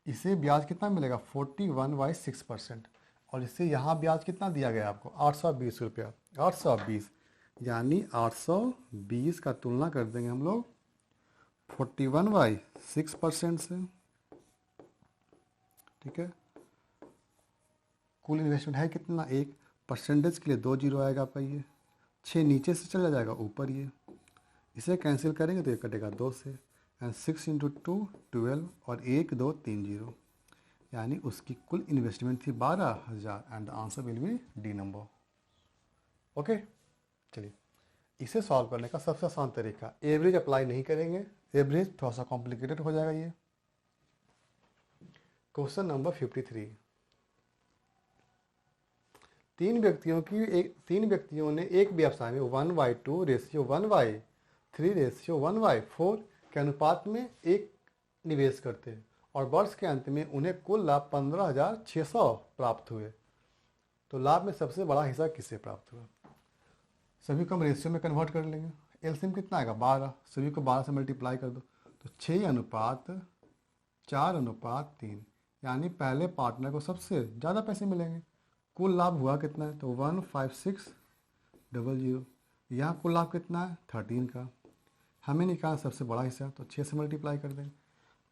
[SPEAKER 1] इसे ब्याज कितना मिलेगा? 41/6%। और इससे यहाँ ब्याज कितना दिया गया आपको? 820 रुपया। 820, यानी 820 का तुलना कर देंगे हम लोग 41/6% से, ठीक है। कुल इन्वेस्टमेंट है कितना? 1, परसेंटेज के लिए 2 जीरो आएगा आपका, ये 6 नीचे से चला जाएगा ऊपर, ये इसे कैंसिल करेंगे तो ये कटेगा 2 से, एंड 6 इंटू 2 12 और 1 2 3 0, यानी उसकी कुल इन्वेस्टमेंट थी 12,000 and the answer will be d number. Okay, चलिए इसे सॉल्व करने का सबसे आसान तरीका, एवरेज अप्लाई नहीं करेंगे, एवरेज थोड़ा सा कॉम्प्लिकेटेड हो जाएगा। ये क्वेश्चन नंबर 53, तीन व्यक्तियों ने एक व्यवसाय में 1/2 रेशियो 1/3 रेशियो 1/4 के अनुपात में एक निवेश करते हैं और वर्ष के अंत में उन्हें कुल लाभ 15,600 प्राप्त हुए, तो लाभ में सबसे बड़ा हिस्सा किसे प्राप्त हुआ? सभी को हम रेशियो में कन्वर्ट कर लेंगे। एलसीएम कितना आएगा 12, सभी को 12 से मल्टीप्लाई कर दो तो 6:4:3, यानी पहले पार्टनर को सबसे ज़्यादा पैसे मिलेंगे। कुल लाभ हुआ कितना है तो 15600। यहाँ कुल लाभ कितना है 13 का, हमें निकालना सबसे बड़ा हिस्सा, तो 6 से मल्टीप्लाई कर देंगे।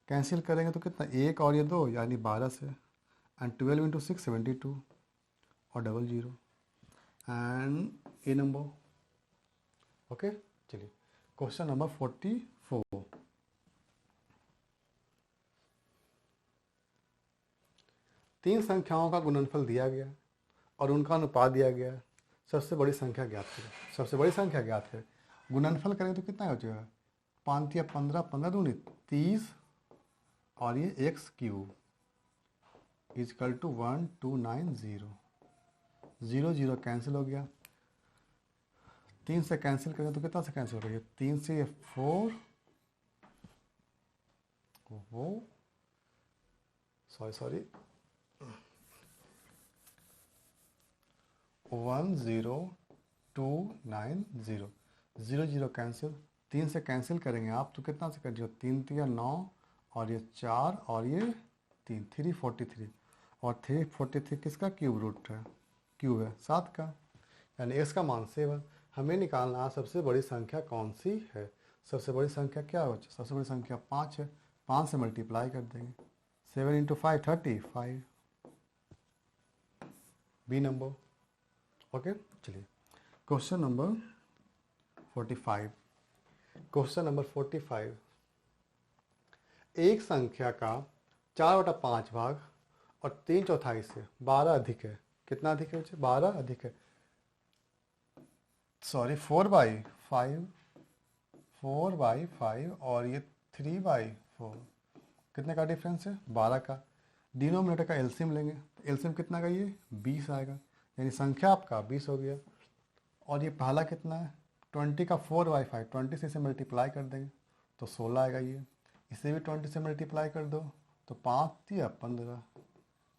[SPEAKER 1] कैंसिल करेंगे तो कितना, 1 और ये 2 यानी 12 से, एंड 12 इंटू 6 72 और 00 एंड ए नंबर। ओके, चलिए क्वेश्चन नंबर 44, तीन संख्याओं का गुणनफल दिया गया और उनका अनुपात दिया गया, सबसे बड़ी संख्या ज्ञात करें। सबसे बड़ी संख्या ज्ञात है, गुणनफल करेंगे तो कितना हो जाएगा, 5 या 15, 15 दूनी 30 और ये x cube is equal to 1290, 0 0 cancel हो गया। 3 से कैंसिल करें तो कितना से कैंसिल हो गया, 3 से ये 4, वो सॉरी 10290, 0 0 कैंसिल, 3 से कैंसिल करेंगे आप तो कितना से कर दियो, 3 3 9 और ये 4 और ये 3, 343 और 343 किसका क्यूब रूट है, क्यूब है 7 का, यानी x का मान 7। हमें निकालना सबसे बड़ी संख्या कौन सी है। सबसे बड़ी संख्या क्या हो, सबसे बड़ी संख्या 5 है, 5 से मल्टीप्लाई कर देंगे, 7 इंटू 5 35, बी नंबर। ओके, चलिए क्वेश्चन नंबर 45, क्वेश्चन नंबर 45, एक संख्या का 4/5 भाग और 3/4 से 12 अधिक है, कितना अधिक है बच्चे, 12 अधिक है, सॉरी 4/5 और ये 3/4, कितने का डिफरेंस है 12 का। डिनोमिनेटर का एलसीएम लेंगे तो एलसीएम कितना का, ये 20 आएगा, यानी संख्या आपका 20 हो गया। और ये पहला कितना है 20 का 4/5, 20 से इसे मल्टीप्लाई कर देंगे तो 16 आएगा, ये इसे भी 20 से मल्टीप्लाई कर दो तो 5 या 15,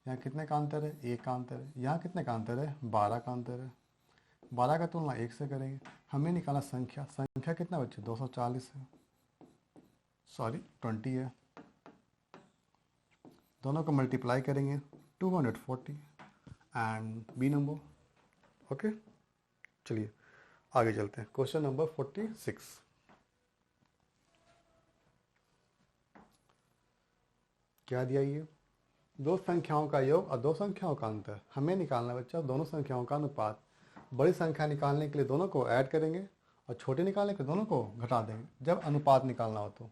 [SPEAKER 1] यहाँ कितने का अंतर है, 1 का अंतर है, यहाँ कितने का अंतर है 12 का अंतर है। 12 का तुलना 1 से करेंगे, हमें निकाला संख्या कितना बच्चे 240 है, सॉरी 20 है, दोनों को मल्टीप्लाई करेंगे 240 एंड बी नंबर। ओके, चलिए आगे चलते हैं, क्वेश्चन नंबर 46, क्या दिया, ये दो संख्याओं का योग और दो संख्याओं का अंतर, हमें निकालना बच्चा दोनों संख्याओं का अनुपात। बड़ी संख्या निकालने के लिए दोनों को ऐड करेंगे और छोटे निकालने के लिए दोनों को घटा देंगे। जब अनुपात निकालना हो तो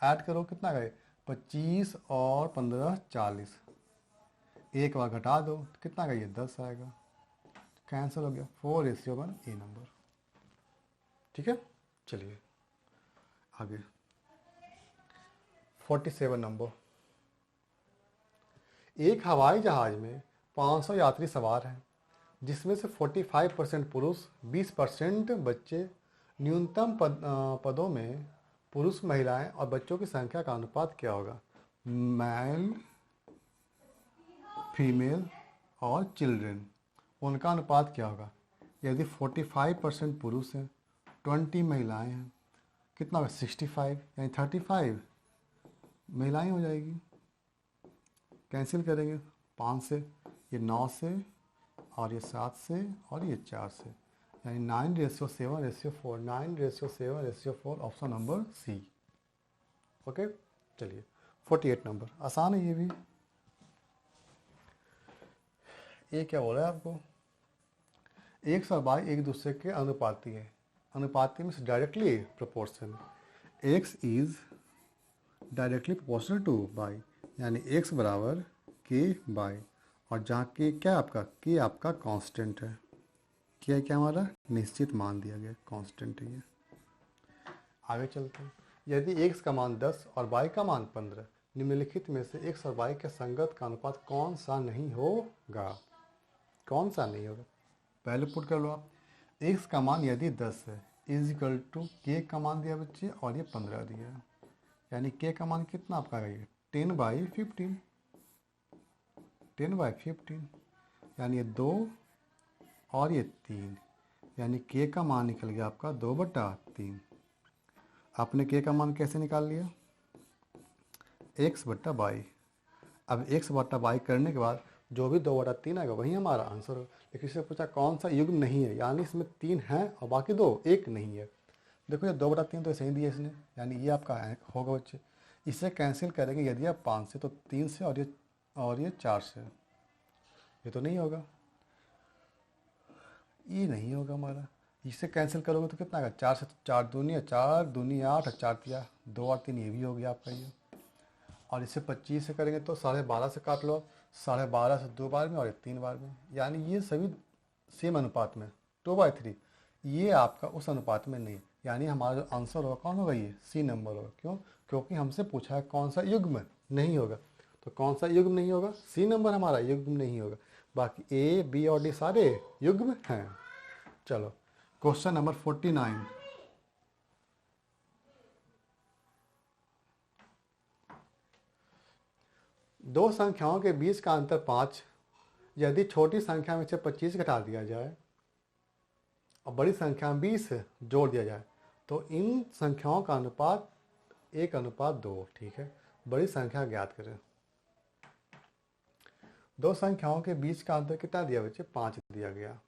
[SPEAKER 1] ऐड करो, कितना गए 25 और 15 40, एक बार घटा दो तो कितना गया 10 आएगा, कैंसिल हो गया, 4:1 ए नंबर। ठीक है, चलिए आगे 47 नंबर, एक हवाई जहाज में 500 यात्री सवार हैं, जिसमें से 45% पुरुष 20% बच्चे, न्यूनतम पदों में पुरुष, महिलाएं और बच्चों की संख्या का अनुपात क्या होगा, मेल, फीमेल और चिल्ड्रेन, उनका अनुपात क्या होगा। यदि 45% पुरुष हैं, 20 महिलाएं हैं, कितना होगा 65, यानी 35 महिलाएं हो जाएगी। कैंसिल करेंगे 5 से, ये 9 से और ये 7 से और ये 4 से, यानी 9:7:4, 9:7:4, ऑप्शन नंबर सी। ओके, चलिए 48 नंबर, आसान है ये भी। ये क्या बोल रहा है आपको, एक सवाई एक दूसरे के अनुपाती है, अनुपाती means directly proportion, x is directly proportional to y, यानी x बराबर k बाई, और जहाँ के क्या आपका k आपका कांस्टेंट है, क्या क्या हमारा निश्चित मान दिया गया, कांस्टेंट है ये। आगे चलते हैं। यदि x का मान 10 और y का मान 15, निम्नलिखित में से x और y के संगत का अनुपात कौन सा नहीं होगा? कौन सा नहीं होगा? पहले पुट कर लो आप। x का मान यदि 10 है इज इक्वल टू k का मान दिया बच्चे और ये 15 दिया है, यानी k का मान कितना आपका है, ये 10/15, 10/15, यानी ये 2 और ये 3, यानी k का मान निकल गया आपका 2/3। आपने k का मान कैसे निकाल लिया? x/y। अब x/y करने के बाद जो भी 2/3 आएगा वही हमारा आंसर हो। लेकिन इससे पूछा कौन सा युग्म नहीं है, यानी इसमें 3 हैं और बाकी 2 एक नहीं है। देखो ये 2/3 तो ऐसे ही दिया इसने, यानी ये आपका होगा बच्चे। इसे कैंसिल करेंगे यदि आप 5 से, तो 3 से और ये 4 से, ये तो नहीं होगा, ये नहीं होगा हमारा। इसे कैंसिल करोगे तो कितना आएगा, 4 से 4 दूनी 4 दूनी 8 और 4 तिया 2 और 3, ये भी हो गया आपका ये। और इसे 25 से करेंगे तो 12.5 से काट लो, 12.5 से 2 बार में और 3 बार में, यानी ये सभी सेम अनुपात में 2/3, ये आपका उस अनुपात में नहीं, यानी हमारा जो आंसर होगा कौन होगा, ये सी नंबर होगा। क्यों? क्योंकि हमसे पूछा है कौन सा युग्म नहीं होगा, तो कौन सा युग्म नहीं होगा, सी नंबर हमारा युग्म नहीं होगा। बाकी ए बी और डी सारे युग्म हैं। चलो क्वेश्चन नंबर 49। दो संख्याओं के बीच का अंतर 5, यदि छोटी संख्या में से 25 घटा दिया जाए और बड़ी संख्या में 20 जोड़ दिया जाए तो इन संख्याओं का अनुपात 1:2। ठीक है, बड़ी संख्या ज्ञात करें। दो संख्याओं के बीच का अंतर कितना दिया बच्चे, 5 दिया गया।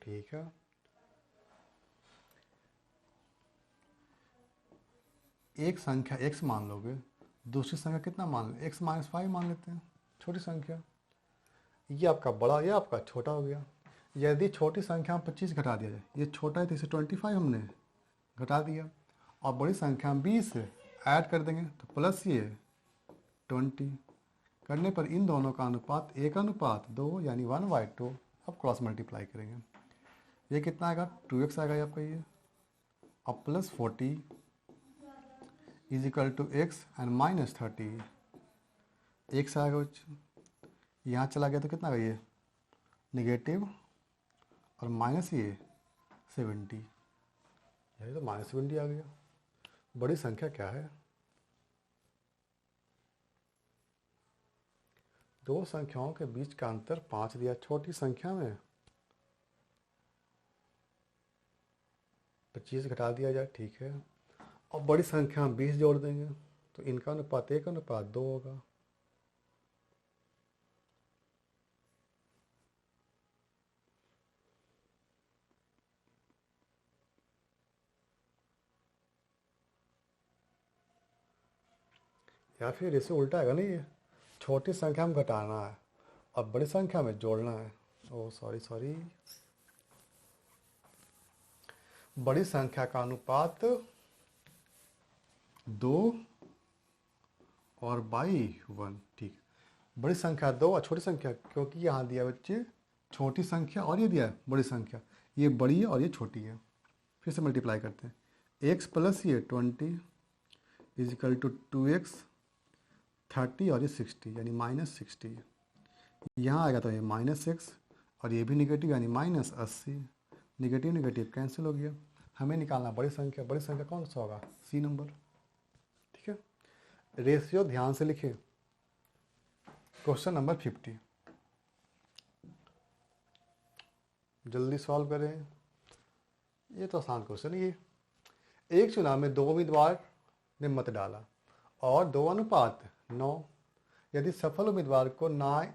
[SPEAKER 1] ठीक है, एक संख्या x मान लोगे, दूसरी संख्या कितना मान लो, x-5 मान लेते हैं, छोटी संख्या। ये आपका बड़ा, ये आपका छोटा हो गया। यदि छोटी संख्या में 25 घटा दिया जाए, ये छोटा है तो इसे 25 हमने घटा दिया, और बड़ी संख्या में 20 ऐड कर देंगे तो प्लस ये 20 करने पर इन दोनों का अनुपात 1:2, यानी 1/2। अब क्रॉस मल्टीप्लाई करेंगे, ये कितना आएगा, 2x आएगा आपका ये, अब plus 40 is equal to x and -30, x आएगा बच्चे, यहाँ चला गया तो कितना आएगा ये निगेटिव और माइनस ये 70, यही तो -70 आ गया। बड़ी संख्या क्या है, दो संख्याओं के बीच का अंतर 5 दिया, छोटी संख्या में 25 घटा दिया जाए। ठीक है, और बड़ी संख्या में 20 जोड़ देंगे तो इनका अनुपात 1:2 होगा। या फिर इसे उल्टा आएगा, नहीं, ये छोटी संख्या में घटाना है और बड़ी संख्या में जोड़ना है। ओ सॉरी, बड़ी संख्या का अनुपात 2 और 1। ठीक, बड़ी संख्या 2 और छोटी संख्या, क्योंकि यहाँ दिया बच्चे छोटी संख्या और ये दिया है बड़ी संख्या, ये बड़ी है और ये छोटी है। फिर से मल्टीप्लाई करते हैं, x प्लस ये 20 इज इक्वल टू 2x 30 और ये 60, यानी -60। यहाँ आएगा तो ये -6 और ये भी निगेटिव, यानी -80। निगेटिव निगेटिव कैंसिल हो गया। हमें निकालना बड़ी संख्या, बड़ी संख्या कौन सा होगा, सी नंबर। ठीक है, रेशियो ध्यान से लिखें। क्वेश्चन नंबर 50, जल्दी सॉल्व करें, ये तो आसान क्वेश्चन है। ये एक चुनाव में 2 उम्मीदवार ने मत डाला और 2:9, यदि सफल उम्मीदवार को 9,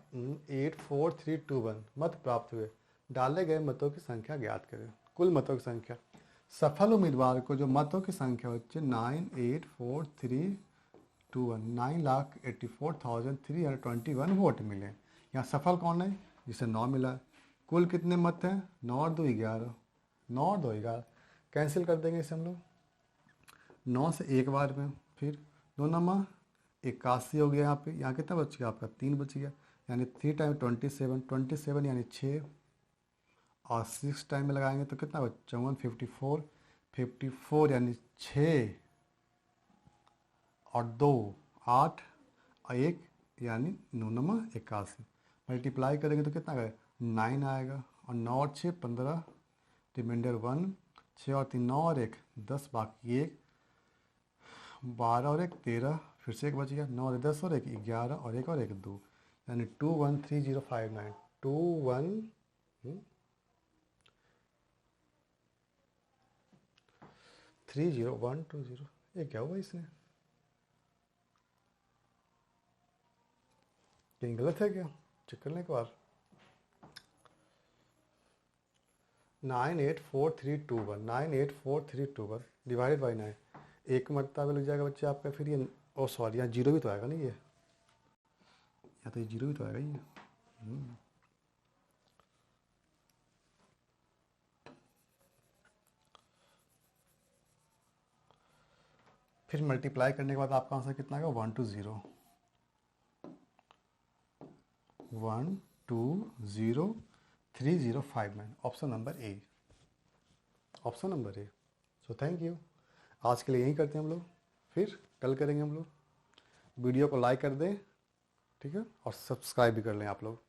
[SPEAKER 1] 8, 4, 3, 2, 1 मत प्राप्त हुए, डाले गए मतों की संख्या ज्ञात करें। कुल मतों की संख्या, सफल उम्मीदवार को जो मतों की संख्या होती है 9, 8, 4, 3, 2, 1, 9,84,321 वोट मिले। यहाँ सफल कौन है, जिसे 9 मिला। कुल कितने मत हैं, 9 और 2 11, 9 और 2 11, कैंसिल कर देंगे इसे हम लोग, 9 से एक बार में, फिर 2 नमा 81 हो गया। यहाँ पे यहाँ कितना बच गया आपका, 3 बच गया, यानी 3 टाइम 27, 27 यानी 6, और 6 टाइम में लगाएंगे तो कितना बचा, 54, 54 यानी 6 और 2 8 और 1 यानी 9 नमा 81, मल्टीप्लाई करेंगे तो कितना आएगा, 9 आएगा, और 9 और 6 15, रिमाइंडर 1, 6 और 3 9 और 1 10, बाकी 1, 12 और 1 13, फिर से 1 बच गया, 9 और 10 और 1 11, और 1 और 1 2, यानी 213059, 2130120। ये क्या हुआ इसने, कहीं गलत है क्या, चेक कर लें एक बार। 984321 डिवाइडेड बाई 9, एक मरतबा लग जाएगा बच्चे आपका, फिर ये ओ सॉरी यहाँ जीरो भी तो आएगा ना, ये या तो ये जीरो भी तो आएगा ये। फिर मल्टीप्लाई करने के बाद आपका आंसर कितना आएगा, 1203059, option number A, option number A. So thank you, आज के लिए यही करते हैं हम लोग, फिर कल करेंगे हम लोग। वीडियो को लाइक कर दें, ठीक है, और सब्सक्राइब भी कर लें आप लोग।